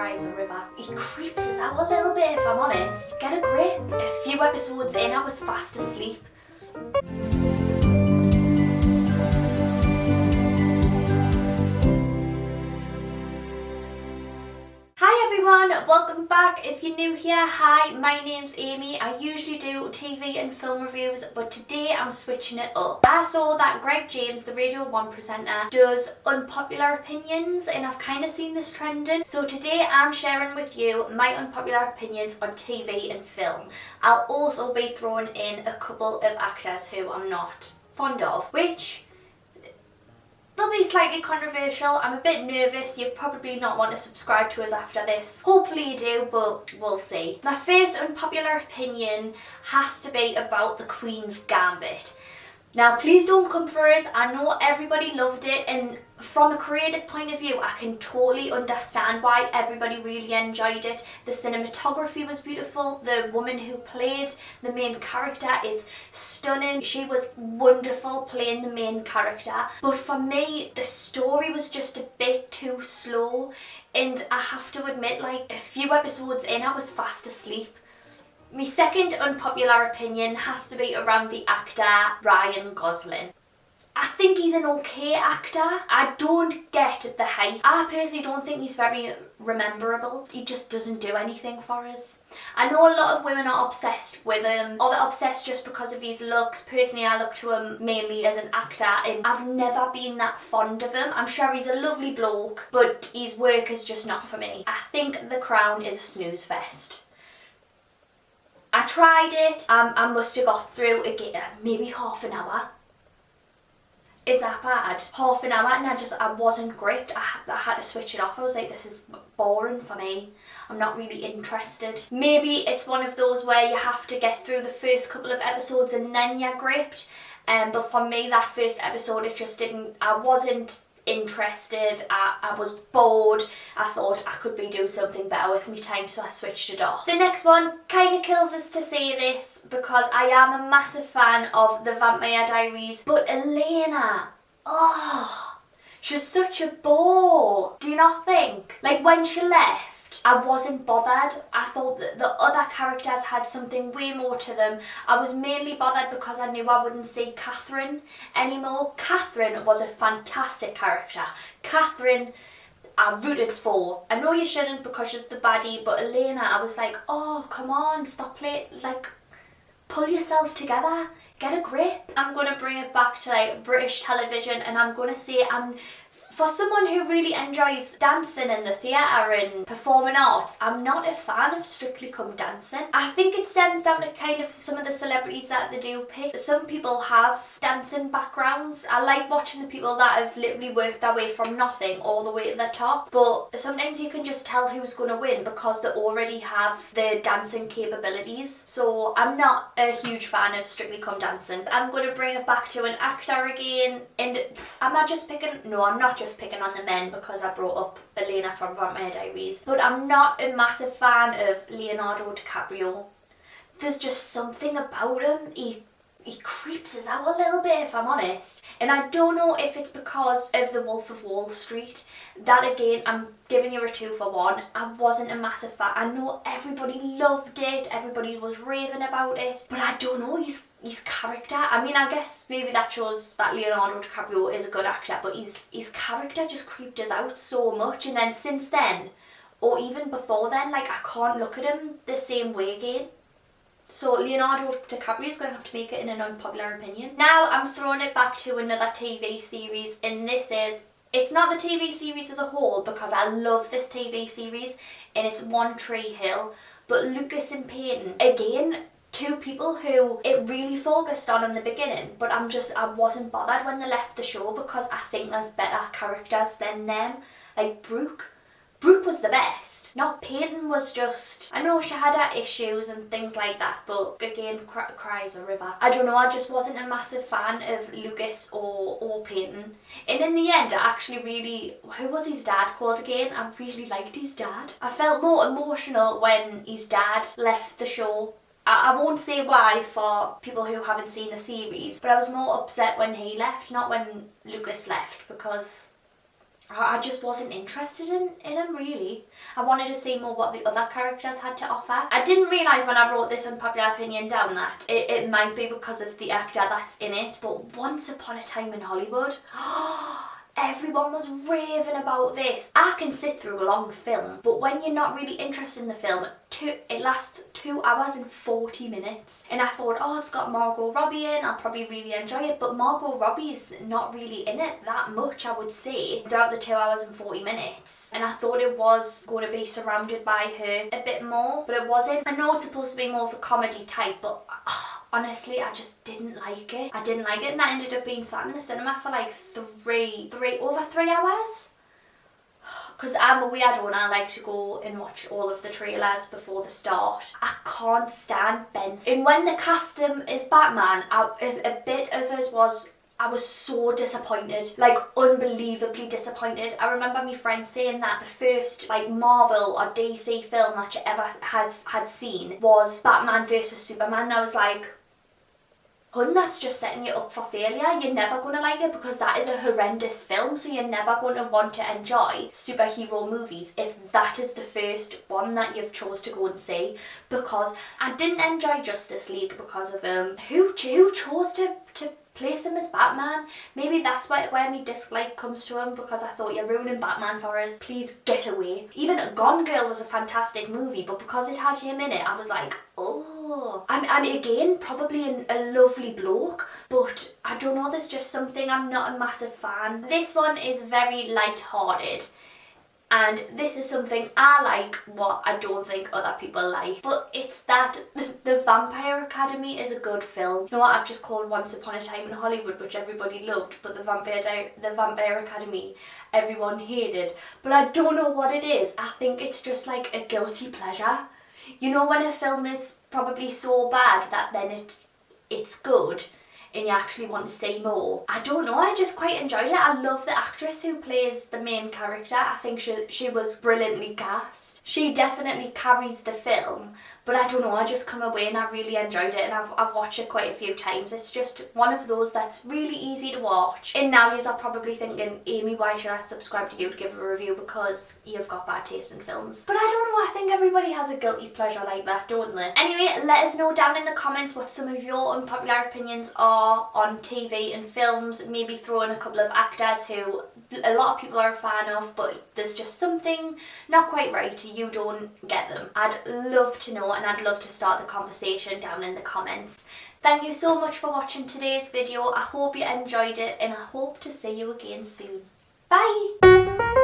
cries a river. He creeps us out a little bit, if I'm honest. Get a grip. A few episodes in, I was fast asleep. Hi everyone, welcome back. If you're new here, hi, my name's Amy. I usually do TV and film reviews, but today I'm switching it up. I saw that Greg James, the Radio 1 presenter, does Unpopular Opinions, and I've kind of seen this trending. So today I'm sharing with you my unpopular opinions on TV and film. I'll also be throwing in a couple of actors who I'm not fond of, which they'll be slightly controversial. I'm a bit nervous. You probably not want to subscribe to us after this. Hopefully you do, but we'll see. My first unpopular opinion has to be about the Queen's Gambit. Now, please don't come for us. I know everybody loved it, and from a creative point of view, I can totally understand why everybody really enjoyed it. The cinematography was beautiful. The woman who played the main character is stunning. She was wonderful playing the main character. But for me, the story was just a bit too slow. And I have to admit, like, a few episodes in, I was fast asleep. My second unpopular opinion has to be around the actor Ryan Gosling. I think he's an okay actor. I don't get the hype. I personally don't think he's very rememberable. He just doesn't do anything for us. I know a lot of women are obsessed with him, or they're obsessed just because of his looks. Personally, I look to him mainly as an actor, and I've never been that fond of him. I'm sure he's a lovely bloke, but his work is just not for me. I think The Crown is a snooze fest. I tried it. I must have got through again maybe half an hour. Is that bad? Half an hour, and I wasn't gripped. I had to switch it off. I was like, this is boring for me. I'm not really interested. Maybe it's one of those where you have to get through the first couple of episodes and then you're gripped. But for me, that first episode, it just didn't. I wasn't interested. I was bored. I thought I could do something better with my time, so I switched it off. The next one kind of kills us to say this because I am a massive fan of the Vampire Diaries, but Elena, she's such a bore. Do you not think? Like, when she left, I wasn't bothered. I thought that the other characters had something way more to them. I was mainly bothered because I knew I wouldn't see Catherine anymore. Catherine was a fantastic character. Catherine, I rooted for. I know you shouldn't because she's the baddie, but Elena, I was like, oh, come on, stop playing. Like, pull yourself together. Get a grip. I'm going to bring it back to like British television, and I'm going to say for someone who really enjoys dancing in the theatre and performing arts, I'm not a fan of Strictly Come Dancing. I think it stems down to kind of some of the celebrities that they do pick. Some people have dancing backgrounds. I like watching the people that have literally worked their way from nothing all the way to the top, but sometimes you can just tell who's going to win because they already have the dancing capabilities. So I'm not a huge fan of Strictly Come Dancing. I'm going to bring it back to an actor again, and am I just picking? No, I'm not just picking on the men because I brought up Elena from Vampire Diaries, but I'm not a massive fan of Leonardo DiCaprio. There's just something about him. He creeps us out a little bit, if I'm honest, and I don't know if it's because of The Wolf of Wall Street. That again, I'm giving you a 2 for 1. I wasn't a massive fan. I know everybody loved it, everybody was raving about it, but I don't know his character. I mean, I guess maybe that shows that Leonardo DiCaprio is a good actor, but his character just creeped us out so much. And then since then, or even before then, like, I can't look at him the same way again. So Leonardo DiCaprio is going to have to make it in an unpopular opinion. Now I'm throwing it back to another TV series, and it's not the TV series as a whole because I love this TV series, and it's One Tree Hill, but Lucas and Peyton, again, two people who it really focused on in the beginning, but I wasn't bothered when they left the show because I think there's better characters than them. Like Brooke was the best. Not Peyton was just, I know she had her issues and things like that, but again, cries a river. I don't know, I just wasn't a massive fan of Lucas or Peyton. And in the end, I actually really, who was his dad called again? I really liked his dad. I felt more emotional when his dad left the show. I won't say why for people who haven't seen the series, but I was more upset when he left, not when Lucas left, because I just wasn't interested in him, really. I wanted to see more what the other characters had to offer. I didn't realise when I wrote this unpopular opinion down that it might be because of the actor that's in it, but Once Upon a Time in Hollywood, everyone was raving about this. I can sit through a long film, but when you're not really interested in the film, it lasts 2 hours and 40 minutes. And I thought, oh, it's got Margot Robbie in, I'll probably really enjoy it. But Margot Robbie's not really in it that much, I would say, throughout the 2 hours and 40 minutes. And I thought it was going to be surrounded by her a bit more, but it wasn't. I know it's supposed to be more of a comedy type, but honestly, I just didn't like it. I didn't like it, and I ended up being sat in the cinema for like over 3 hours. Because I'm a weirdo and I like to go and watch all of the trailers before the start. I can't stand Ben. And when the cast is Batman, a bit of us was, I was so disappointed, like unbelievably disappointed. I remember my friend saying that the first like Marvel or DC film that she ever had seen was Batman versus Superman, and I was like, hun, that's just setting you up for failure. You're never going to like it because that is a horrendous film, so you're never going to want to enjoy superhero movies if that is the first one that you've chose to go and see. Because I didn't enjoy Justice League because of who chose to place him as Batman. Maybe that's where my dislike comes to him, because I thought, you're ruining Batman for us, please get away. Even Gone Girl was a fantastic movie, but because it had him in it, I was like, oh. I'm again probably a lovely bloke, but I don't know, there's just something, I'm not a massive fan. This one is very light-hearted. And this is something I like, what I don't think other people like. But it's that The Vampire Academy is a good film. You know what, I've just called Once Upon a Time in Hollywood, which everybody loved, but The Vampire Academy everyone hated. But I don't know what it is. I think it's just like a guilty pleasure. You know, when a film is probably so bad that then it's good, and you actually want to see more. I don't know, I just quite enjoyed it. I love the actress who plays the main character. I think she was brilliantly cast. She definitely carries the film, but I don't know, I just come away and I really enjoyed it, and I've watched it quite a few times. It's just one of those that's really easy to watch. And now you're probably thinking, Amy, why should I subscribe to you to give a review? Because you've got bad taste in films. But I don't know, I think everybody has a guilty pleasure like that, don't they? Anyway, let us know down in the comments what some of your unpopular opinions are on TV and films. Maybe throw in a couple of actors who a lot of people are a fan of, but there's just something not quite right, you don't get them. I'd love to know, and I'd love to start the conversation down in the comments. Thank you so much for watching today's video. I hope you enjoyed it, and I hope to see you again soon. Bye!